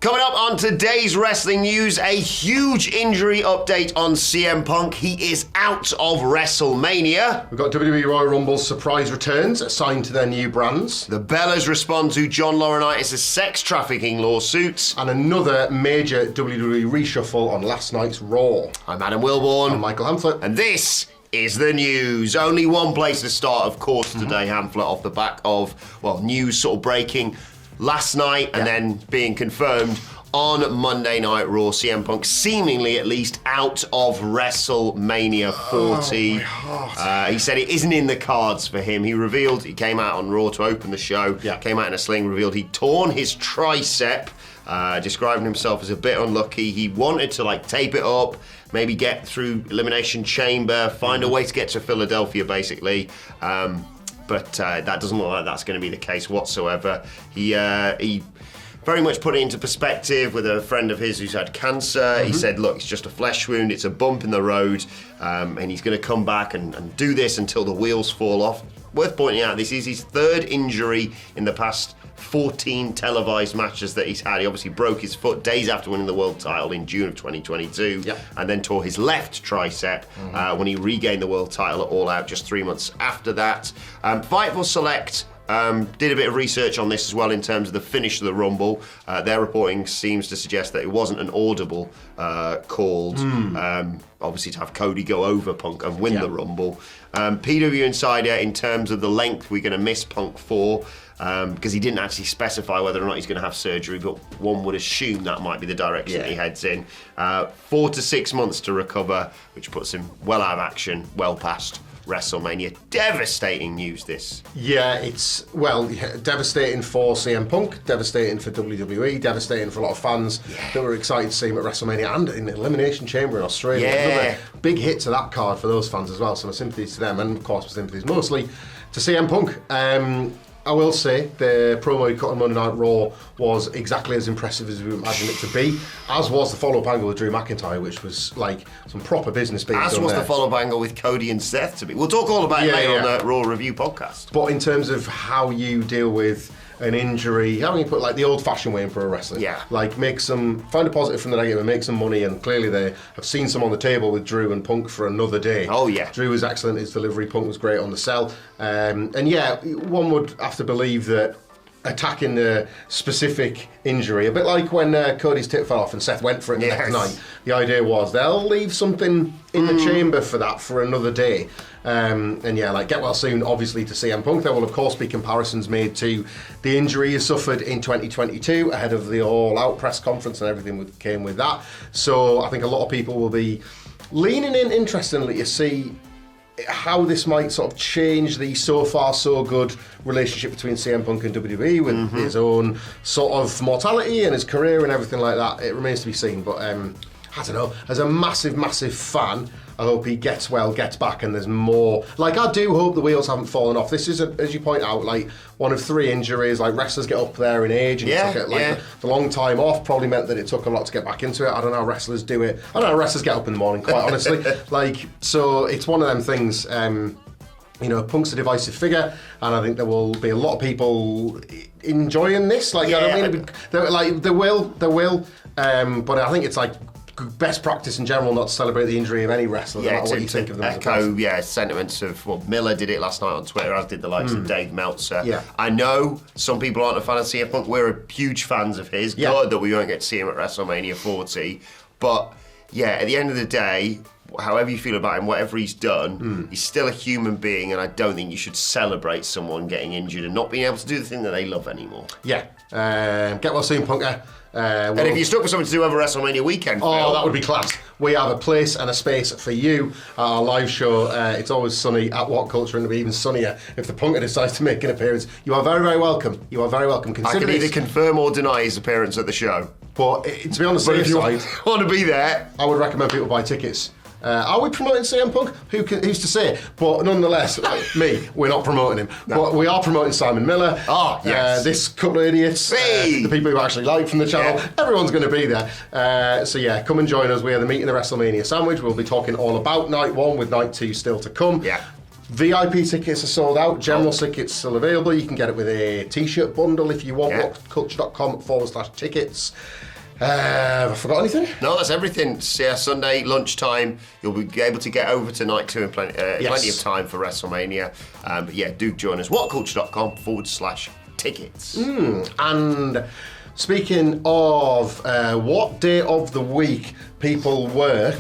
Coming up on today's wrestling news, a huge injury update on CM Punk. He is out of WrestleMania. We've got WWE Royal Rumble's surprise returns assigned to their new brands. The Bellas respond to John Laurinaitis' sex trafficking lawsuits. And another major WWE reshuffle on last night's Raw. I'm Adam Wilborn. I'm Michael Hamflett. And this is the news. Only one place to start, of course, today, Hamflett, off the back of, news sort of breaking last night and then being confirmed on Monday Night Raw. CM Punk seemingly at least out of WrestleMania 40. He said it isn't in the cards for him. He came out on Raw to open the show, came out in a sling, revealed he'd torn his tricep, describing himself as a bit unlucky. He wanted to tape it up, maybe get through Elimination Chamber, find a way to get to Philadelphia basically. But that doesn't look like that's going to be the case whatsoever. He very much put it into perspective with a friend of his who's had cancer. He said, look, it's just a flesh wound, it's a bump in the road, and he's going to come back and do this until the wheels fall off. Worth pointing out, this is his third injury in the past 14 televised matches that he's had. He obviously broke his foot days after winning the world title in June of 2022, and then tore his left tricep when he regained the world title at All Out just 3 months after that. Fightful Select did a bit of research on this as well in terms of the finish of the Rumble. Their reporting seems to suggest that it wasn't an audible called, obviously to have Cody go over Punk and win the Rumble. PW Insider, in terms of the length we're going to miss Punk for, because he didn't actually specify whether or not he's going to have surgery, but one would assume that might be the direction he heads in. 4 to 6 months to recover, which puts him well out of action, well past WrestleMania. Devastating news, this. Yeah, it's, devastating for CM Punk, devastating for WWE, devastating for a lot of fans that were excited to see him at WrestleMania and in the Elimination Chamber in Australia. Another big hit to that card for those fans as well, so my sympathies to them, and of course my sympathies mostly to CM Punk. I will say the promo he cut on Monday Night Raw was exactly as impressive as we imagined it to be, as was the follow-up angle with Drew McIntyre, which was like some proper business being done. As was the follow-up angle with Cody and Seth to be. We'll talk all about it later on the Raw Review podcast. But in terms of how you deal with an injury, how do you put the old-fashioned way in pro wrestling? Find a positive from the negative and make some money, and clearly they have seen some on the table with Drew and Punk for another day. Drew was excellent, his delivery, Punk was great on the sell. One would have to believe that attacking the specific injury, a bit like when Cody's tip fell off and Seth went for it the next night, the idea was they'll leave something in the chamber for that for another day. Get well soon, obviously, to CM Punk. There will, of course, be comparisons made to the injury he suffered in 2022 ahead of the All Out press conference and everything that came with that. So I think a lot of people will be leaning in, interestingly, to see how this might sort of change the so far so good relationship between CM Punk and WWE with his own sort of mortality and his career and everything like that. It remains to be seen, but I don't know, as a massive fan, I hope he gets well, gets back, and there's more. I do hope the wheels haven't fallen off. This is, as you point out, one of 3 injuries. Wrestlers get up there in age, and the long time off probably meant that it took a lot to get back into it. I don't know how wrestlers do it. I don't know how wrestlers get up in the morning, quite honestly. So it's one of them things. Punk's a divisive figure, and I think there will be a lot of people enjoying this. There will. But I think it's best practice in general not to celebrate the injury of any wrestler, no matter what you think of them. Echo, sentiments of, Miller did it last night on Twitter, as did the likes of Dave Meltzer. I know some people aren't a fan of CM Punk. We're huge fans of his. Good that we won't get to see him at WrestleMania 40. But, at the end of the day, however you feel about him, whatever he's done, he's still a human being, and I don't think you should celebrate someone getting injured and not being able to do the thing that they love anymore. Get well soon, Punker. And if you're stuck with something to do over WrestleMania weekend, Phil, that would be class. We have a place and a space for you at our live show. It's always sunny at What Culture, and it'll be even sunnier if the Punker decides to make an appearance. You are very, very welcome. You are very welcome. I can either confirm or deny his appearance at the show. But to be on the safe side, if you want to be there, I would recommend people buy tickets. Are we promoting CM Punk? Who's to say? But nonetheless, we're not promoting him. No. But we are promoting Simon Miller. Oh, yes. This couple of idiots, the people who actually like from the channel, everyone's going to be there. Come and join us. We are the Meat and the WrestleMania Sandwich. We'll be talking all about Night 1 with Night 2 still to come. VIP tickets are sold out. General tickets still available. You can get it with a t-shirt bundle if you want. WhatCulture.com/tickets. Have I forgot anything? No, that's everything. Yeah, Sunday lunchtime, you'll be able to get over to night 2 in plenty of time for WrestleMania. But yeah, do join us. whatculture.com/tickets. And speaking of what day of the week people work,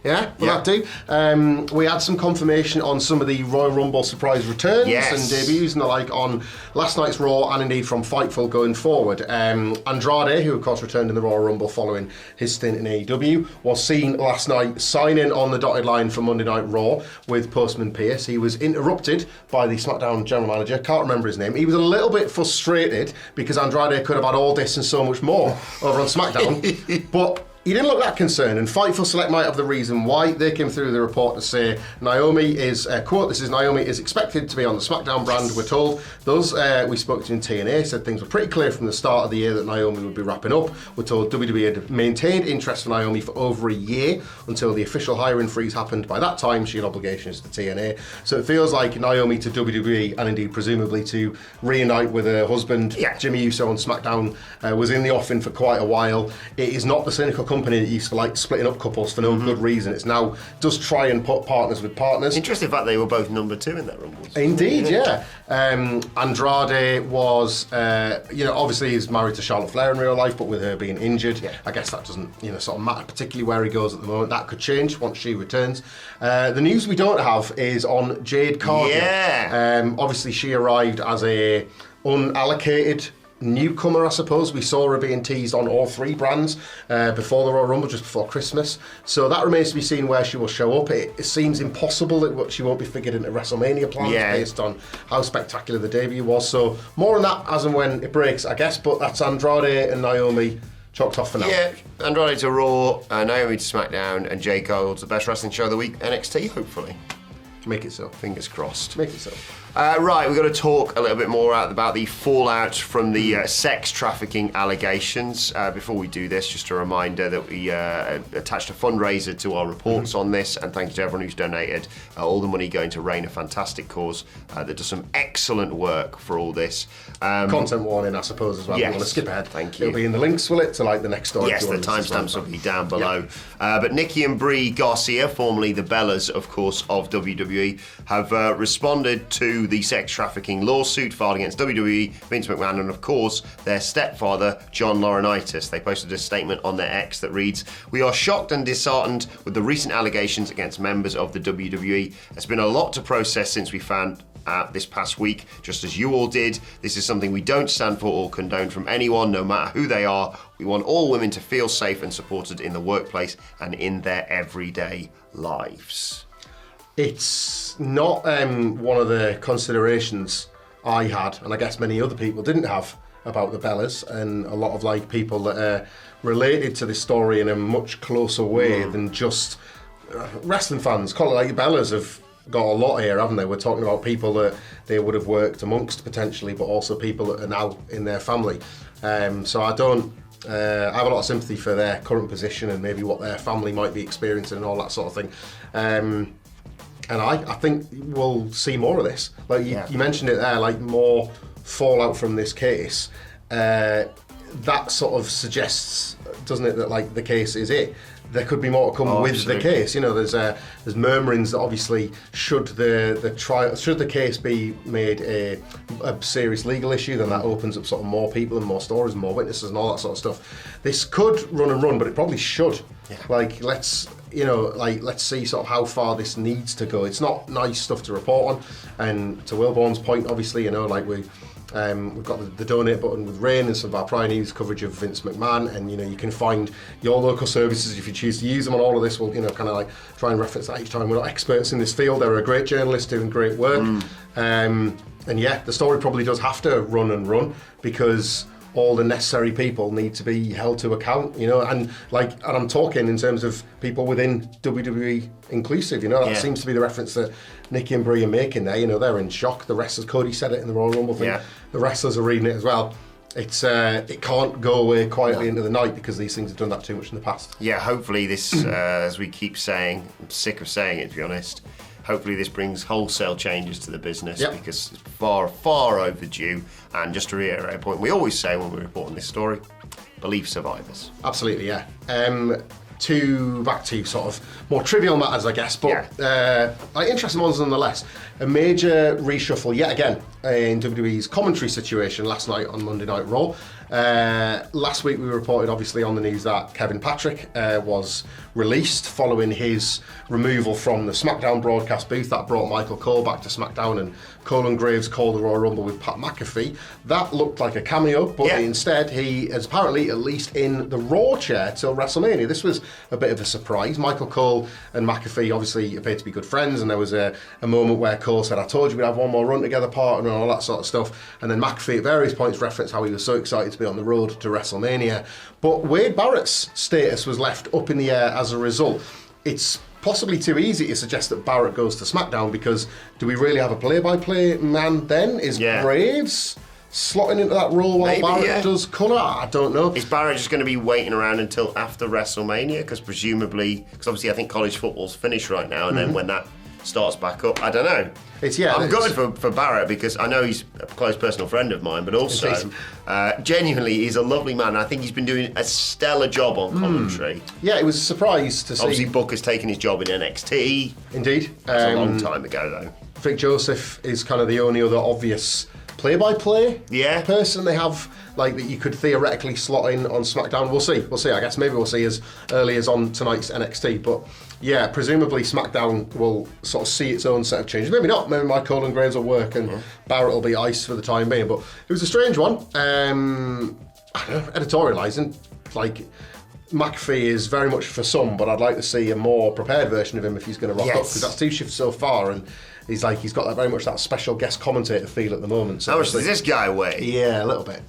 will that do? We had some confirmation on some of the Royal Rumble surprise returns and debuts and the like on last night's Raw and indeed from Fightful going forward. Andrade, who of course returned in the Royal Rumble following his stint in AEW, was seen last night signing on the dotted line for Monday Night Raw with Postman Pearce. He was interrupted by the SmackDown general manager, can't remember his name. He was a little bit frustrated because Andrade could have had all this and so much more over on SmackDown, but he didn't look that concerned, and Fightful Select might have the reason why. They came through the report to say Naomi is, quote, this is Naomi is expected to be on the SmackDown brand, we're told. Those we spoke to in TNA said things were pretty clear from the start of the year that Naomi would be wrapping up. We're told WWE had maintained interest for Naomi for over a year until the official hiring freeze happened. By that time, she had obligations to TNA. So it feels like Naomi to WWE, and indeed presumably to reunite with her husband, Jimmy Uso on SmackDown, was in the offing for quite a while. It is not the cynical company that used to like splitting up couples for no good reason. It's now does try and put partners with partners. Interesting fact they were both number 2 in that Rumble. Indeed, yeah. Andrade was, obviously he's married to Charlotte Flair in real life, but with her being injured, I guess that doesn't, sort of matter particularly where he goes at the moment. That could change once she returns. The news we don't have is on Jade Cargill. Yeah. Obviously she arrived as a unallocated newcomer, I suppose. We saw her being teased on all 3 brands before the Royal Rumble, just before Christmas. So that remains to be seen where she will show up. It seems impossible that she won't be figured into WrestleMania plans based on how spectacular the debut was. So more on that as and when it breaks, I guess. But that's Andrade and Naomi chalked off for now. Yeah, Andrade to Raw, Naomi to SmackDown, and Jade Cargill to the best wrestling show of the week, NXT, hopefully. Make it so. Fingers crossed. Make it so. Right, we've got to talk a little bit more about the fallout from the sex trafficking allegations. Before we do this, just a reminder that we attached a fundraiser to our reports on this, and thank you to everyone who's donated. All the money going to Rain, a fantastic cause that does some excellent work for all this. Content warning, I suppose, as well. Yes, if you want to skip ahead. Thank you. It'll be in the links, will it, to like the next story? Yes, the timestamps will be down below. But Nikki and Brie Garcia, formerly the Bellas, of course, of WWE, have responded to the sex trafficking lawsuit filed against WWE, Vince McMahon, and of course their stepfather, John Laurinaitis. They posted a statement on their X that reads, "We are shocked and disheartened with the recent allegations against members of the WWE. It's been a lot to process since we found out this past week, just as you all did. This is something we don't stand for or condone from anyone, no matter who they are. We want all women to feel safe and supported in the workplace and in their everyday lives." It's not one of the considerations I had, and I guess many other people didn't have, about the Bellas, and a lot of like people that are related to this story in a much closer way than just wrestling fans. Call it like the Bellas have got a lot here, haven't they? We're talking about people that they would have worked amongst potentially, but also people that are now in their family. So I have a lot of sympathy for their current position and maybe what their family might be experiencing and all that sort of thing. And I think we'll see more of this. Like you mentioned it there, like more fallout from this case. That sort of suggests, doesn't it, that like the case is it. There could be more to come with the case. There's murmurings that obviously should the case be made a serious legal issue, then that opens up sort of more people and more stories and more witnesses and all that sort of stuff. This could run, but it probably should. Yeah. Like let's see sort of how far this needs to go. It's not nice stuff to report on, and to Wilborn's point, obviously, we've got the donate button with Rain and some of our prior news coverage of Vince McMahon, and you can find your local services if you choose to use them on all of this. We'll kind of like try and reference that each time. We're not experts in this field. They're a great journalist doing great work, and the story probably does have to run because all the necessary people need to be held to account, and I'm talking in terms of people within WWE inclusive, that seems to be the reference that Nikki and Brie are making there. They're in shock. The wrestlers, Cody said it in the Royal Rumble thing. Yeah. The wrestlers are reading it as well. It's it can't go away quietly into the night because these things have done that too much in the past. Yeah, hopefully this, as we keep saying, I'm sick of saying it to be honest, hopefully this brings wholesale changes to the business because it's far, far overdue. And just to reiterate a point we always say when we report on this story, Yeah. survivors. Absolutely, yeah. Back to sort of more trivial matters, I guess, but interesting ones nonetheless. A major reshuffle yet again in WWE's commentary situation last night on Monday Night Raw. Last week we reported obviously on the news that Kevin Patrick was released following his removal from the SmackDown broadcast booth. That brought Michael Cole back to SmackDown, and Cole and Graves called the Royal Rumble with Pat McAfee. That looked like a cameo, but instead he is apparently at least in the Raw chair till WrestleMania. This was a bit of a surprise. Michael Cole and McAfee obviously appeared to be good friends, and there was a moment where Cole said, "I told you we'd have one more run together, partner," and all that sort of stuff. And then McAfee at various points referenced how he was so excited to be on the road to WrestleMania. But Wade Barrett's status was left up in the air as a result. It's possibly too easy to suggest that Barrett goes to SmackDown, because do we really have a play-by-play man then? Is Graves slotting into that role while Barrett does colour? I don't know. Is Barrett just going to be waiting around until after WrestleMania? Because obviously I think college football's finished right now, and then when that starts back up, I don't know. I'm good for Barrett, because I know he's a close personal friend of mine, but also genuinely he's a lovely man. I think he's been doing a stellar job on commentary. Yeah, it was a surprise to see. Obviously Booker's taken his job in NXT. Indeed. That's a long time ago though. Vic Joseph is kind of the only other obvious play-by-play person they have, like, that you could theoretically slot in on SmackDown. We'll see. I guess maybe we'll see as early as on tonight's NXT. But yeah, presumably SmackDown will sort of see its own set of changes. Maybe not. Maybe Michael Cole and Graves will work, and Barrett will be ice for the time being. But it was a strange one. I don't know, editorialising, like, McAfee is very much for some, but I'd like to see a more prepared version of him if he's going to rock up, because that's 2 shifts so far, and he's got that very much that special guest commentator feel at the moment. So how much does this guy weigh? Yeah, a little bit.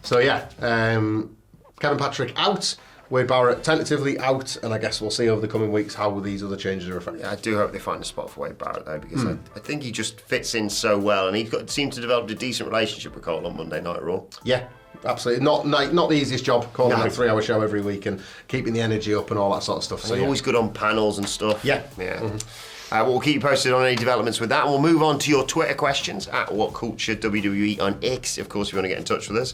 So yeah, Kevin Patrick out, Wade Barrett tentatively out, and I guess we'll see over the coming weeks how these other changes are affected. Yeah, I do hope they find a spot for Wade Barrett though, because I think he just fits in so well, and he seemed to develop a decent relationship with Cole on Monday Night Raw. Yeah. Absolutely, not the easiest job, calling a 3-hour show every week and keeping the energy up and all that sort of stuff. So always good on panels and stuff. Yeah. We'll keep you posted on any developments with that, and we'll move on to your Twitter questions at WhatCultureWWE on X, of course, if you want to get in touch with us.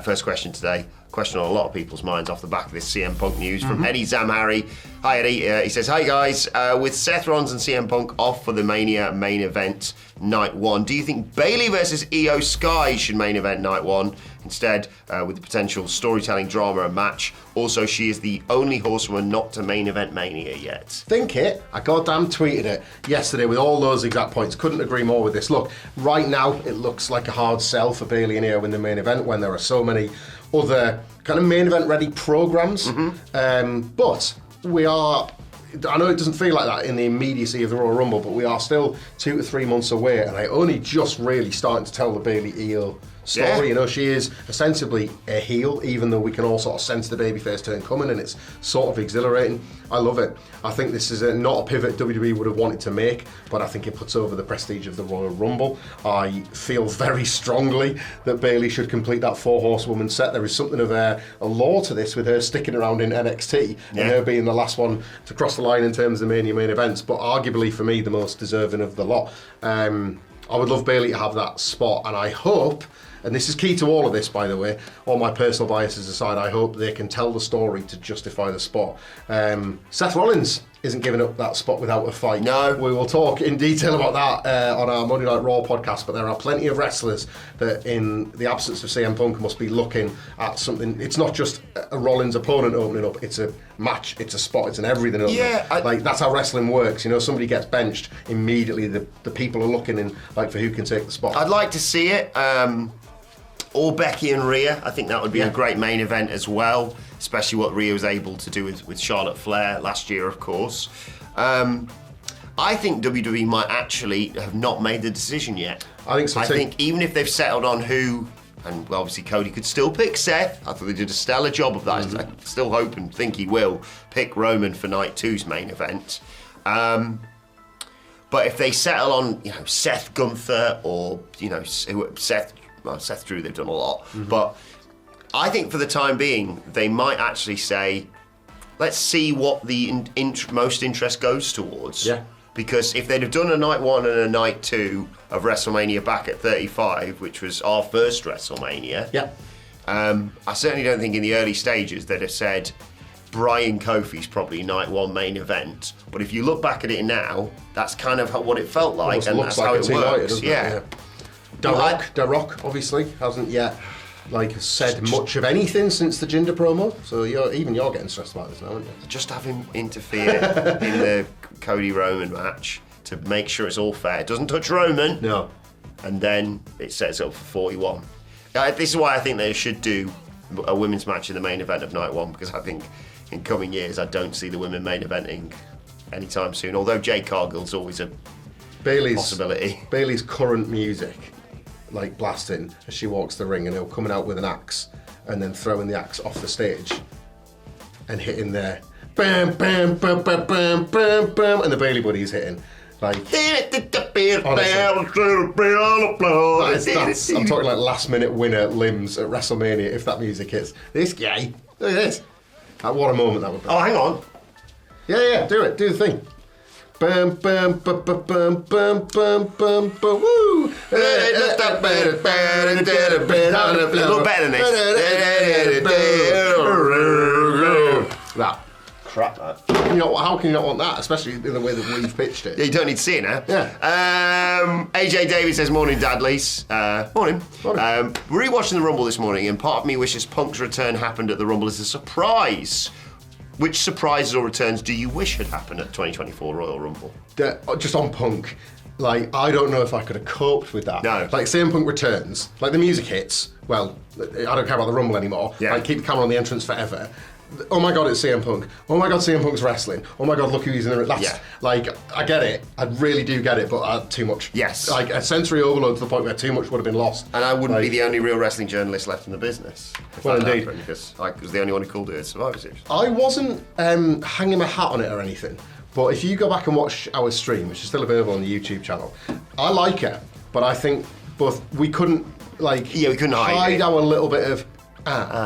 First question today, question on a lot of people's minds off the back of this CM Punk news from Eddie Zamhari. Hi Eddie, he says, "Hi guys, with Seth Rollins and CM Punk off for the Mania main event night 1, do you think Bayley versus Io Sky should main event night 1 instead, with the potential storytelling drama and match? Also, she is the only horsewoman not to main event Mania yet." Think it. I goddamn tweeted it yesterday with all those exact points. Couldn't agree more with this. Look, right now it looks like a hard sell for Bayley and Io in the main event when there are so many other kind of main event ready programs. But we are, I know it doesn't feel like that in the immediacy of the Royal Rumble, but we are still 2 to 3 months away, and I only just really starting to tell the Bayley Io story. Yeah. You know, she is ostensibly a heel, even though we can all sort of sense the babyface turn coming, and it's sort of exhilarating. I love it. I think this is not a pivot WWE would have wanted to make, but I think it puts over the prestige of the Royal Rumble. I feel very strongly that Bayley should complete that 4-horsewoman set. There is something of a lore to this, with her sticking around in NXT and her being the last one to cross the line in terms of the main events, but arguably for me the most deserving of the lot. I would love Bayley to have that spot, and I hope, and this is key to all of this, by the way, all my personal biases aside, I hope they can tell the story to justify the spot. Seth Rollins isn't giving up that spot without a fight. No. We will talk in detail about that on our Monday Night Raw podcast, but there are plenty of wrestlers that, in the absence of CM Punk, must be looking at something. It's not just a Rollins opponent opening up, it's a match, it's a spot, it's an everything opening up. Like, that's how wrestling works. You know, somebody gets benched, immediately the people are looking in, like, for who can take the spot. I'd like to see it. Or Becky and Rhea. I think that would be a great main event as well, especially what Rhea was able to do with Charlotte Flair last year, of course. I think WWE might actually have not made the decision yet. I think so too. I think even if they've settled on who, and obviously Cody could still pick Seth. I thought they did a stellar job of that. I still hope and think he will pick Roman for night 2's main event. But if they settle on, Seth Gunther or, Seth Drew, they've done a lot. But I think for the time being, they might actually say, let's see what the most interest goes towards. Yeah. Because if they'd have done a night 1 and a night 2 of WrestleMania back at 35, which was our first WrestleMania, I certainly don't think in the early stages they'd have said Brian Kofi's probably night one main event. But if you look back at it now, that's kind of what it felt like, and that's how it works. Yeah. The Rock obviously hasn't yet said much of anything since the Jinder promo. So you're getting stressed about this now, aren't you? Just have him interfere in the Cody Roman match to make sure it's all fair. It doesn't touch Roman. No. And then it sets up for 41. This is why I think they should do a women's match in the main event of night one, because I think in coming years I don't see the women main eventing anytime soon. Although Jade Cargill's always a possibility. Bayley's current music, blasting as she walks the ring, and he'll coming out with an axe and then throwing the axe off the stage and hitting there, bam, bam, bam, bam, bam, bam, bam, and the Bayley buddy's hitting. Honestly, I'm talking last minute winner limbs at WrestleMania if that music hits. This guy, look at this. What a moment that would be. Oh, hang on. Yeah, do it. Do the thing. Bam, bam, bam, bam, bam, bam, bam, bam, bam, woo! A little better than this. That. Crap, that. How can you not want that, especially in the way that we've pitched it? Yeah, you don't need to see it now. Yeah. AJ David says, morning, Dadleys. Morning. Rewatching the Rumble this morning, and part of me wishes Punk's return happened at the Rumble as a surprise. Which surprises or returns do you wish had happened at 2024 Royal Rumble? Just on Punk, I don't know if I could have coped with that. No. CM Punk returns, the music hits, well, I don't care about the Rumble anymore. Yeah. Keep the camera on the entrance forever. Oh my God, it's CM Punk. Oh my God, CM Punk's wrestling. Oh my God, look who he's in the... I get it. I really do get it, but too much. Yes. A sensory overload to the point where too much would have been lost. And I wouldn't be the only real wrestling journalist left in the business. Well, indeed. Because I was the only one who called it a Survivor Series. I wasn't hanging my hat on it or anything, but if you go back and watch our stream, which is still available on the YouTube channel, I like it, but I think we couldn't, we couldn't hide our little bit of...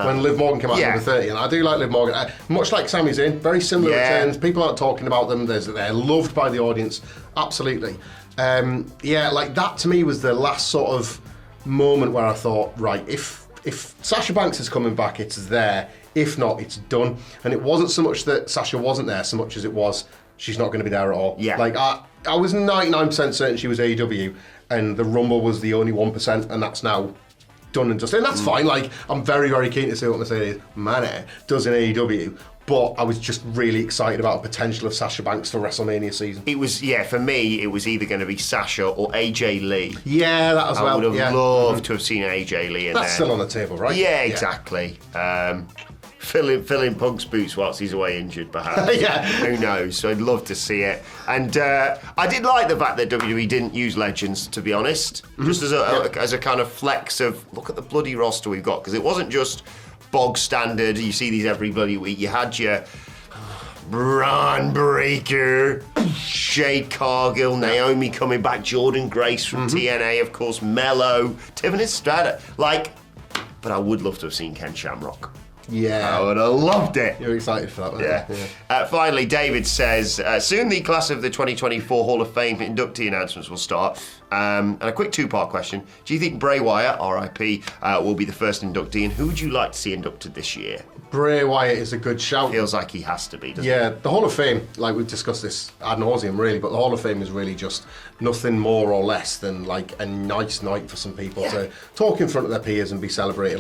when Liv Morgan came out at number 30, and I do like Liv Morgan. Much like Sami Zayn, very similar returns. People aren't talking about them. They're loved by the audience, absolutely. That to me was the last sort of moment where I thought, right, if Sasha Banks is coming back, it's there. If not, it's done. And it wasn't so much that Sasha wasn't there, so much as it was she's not going to be there at all. Yeah. I was 99% certain she was AEW, and the Rumble was the only 1%, and that's now done and dusted. And that's fine. I'm very, very keen to see what Mercedes Moné does in AEW. But I was just really excited about the potential of Sasha Banks for WrestleMania season. It was, for me, it was either going to be Sasha or AJ Lee. Yeah, that as well. I would have loved to have seen AJ Lee in there. That's still on the table, right? Yeah, exactly. Fill in Punk's boots whilst he's away injured, perhaps. Yeah. Who knows? So I'd love to see it. And I did like the fact that WWE didn't use legends, to be honest. Just as a kind of flex of, look at the bloody roster we've got. Because it wasn't just bog standard, you see these every bloody week. You had your Braun Breaker, Jade Cargill, Naomi coming back, Jordan Grace from TNA, of course, Mello, Tiffany Stratton. But I would love to have seen Ken Shamrock. Yeah. I would have loved it. You're excited for that, weren't you? Finally, David says, soon the class of the 2024 Hall of Fame inductee announcements will start. And a quick two-part question. Do you think Bray Wyatt, RIP, will be the first inductee? And who would you like to see inducted this year? Bray Wyatt is a good shout. Feels like he has to be, doesn't it? The Hall of Fame, we've discussed this ad nauseum really, but the Hall of Fame is really just nothing more or less than a nice night for some people to talk in front of their peers and be celebrated.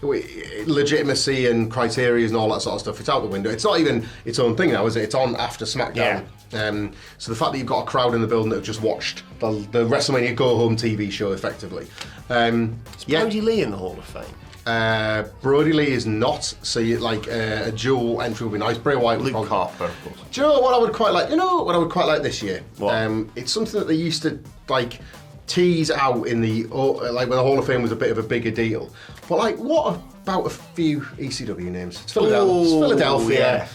Legitimacy and criteria and all that sort of stuff, it's out the window. It's not even its own thing now, is it? It's on after SmackDown. So the fact that you've got a crowd in the building that have just watched the WrestleMania go-home TV show, effectively. Is Brody Lee in the Hall of Fame? Brody Lee is not, so a dual entry would be nice. Bray Wyatt would Luke Harper, of course. Do you know what I would quite like? What I would quite like this year? What? It's something that they used to tease out in the when the Hall of Fame was a bit of a bigger deal. But what about a few ECW names? It's Philadelphia.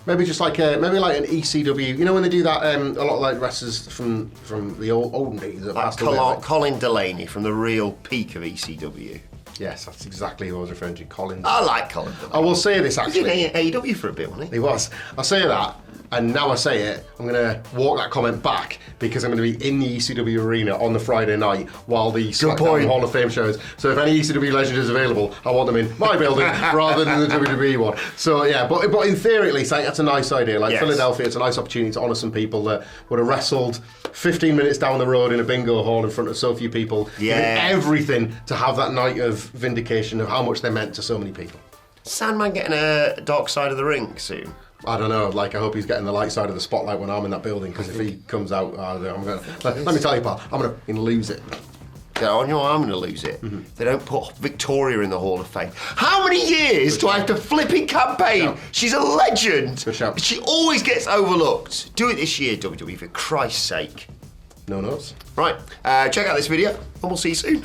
Maybe just maybe an ECW. You know when they do that, a lot of wrestlers from the olden days. Colin Delaney from the real peak of ECW. Yes, that's exactly who I was referring to, Colin. I like Colin Delaney. I will say this actually. He was in AEW for a bit, wasn't he? He was. I'll say that. And now I say it, I'm going to walk that comment back because I'm going to be in the ECW arena on the Friday night while the SmackDown Hall of Fame shows. So if any ECW legend is available, I want them in my building rather than the WWE one. So yeah, but in theory at least, like, that's a nice idea. Like Philadelphia, it's a nice opportunity to honour some people that would have wrestled 15 minutes down the road in a bingo hall in front of so few people. Yeah. Everything to have that night of vindication of how much they meant to so many people. Sandman getting a dark side of the ring soon? I don't know, like I hope he's getting the light side of the spotlight when I'm in that building, because if he comes out, let me tell you, pal, I'm going to lose it. I'm going to lose it. Mm-hmm. They don't put Victoria in the Hall of Fame. How many years do I have to flipping campaign? She's a legend. Good shout. She always gets overlooked. Do it this year, WWE, for Christ's sake. No notes. Right, check out this video, and we'll see you soon.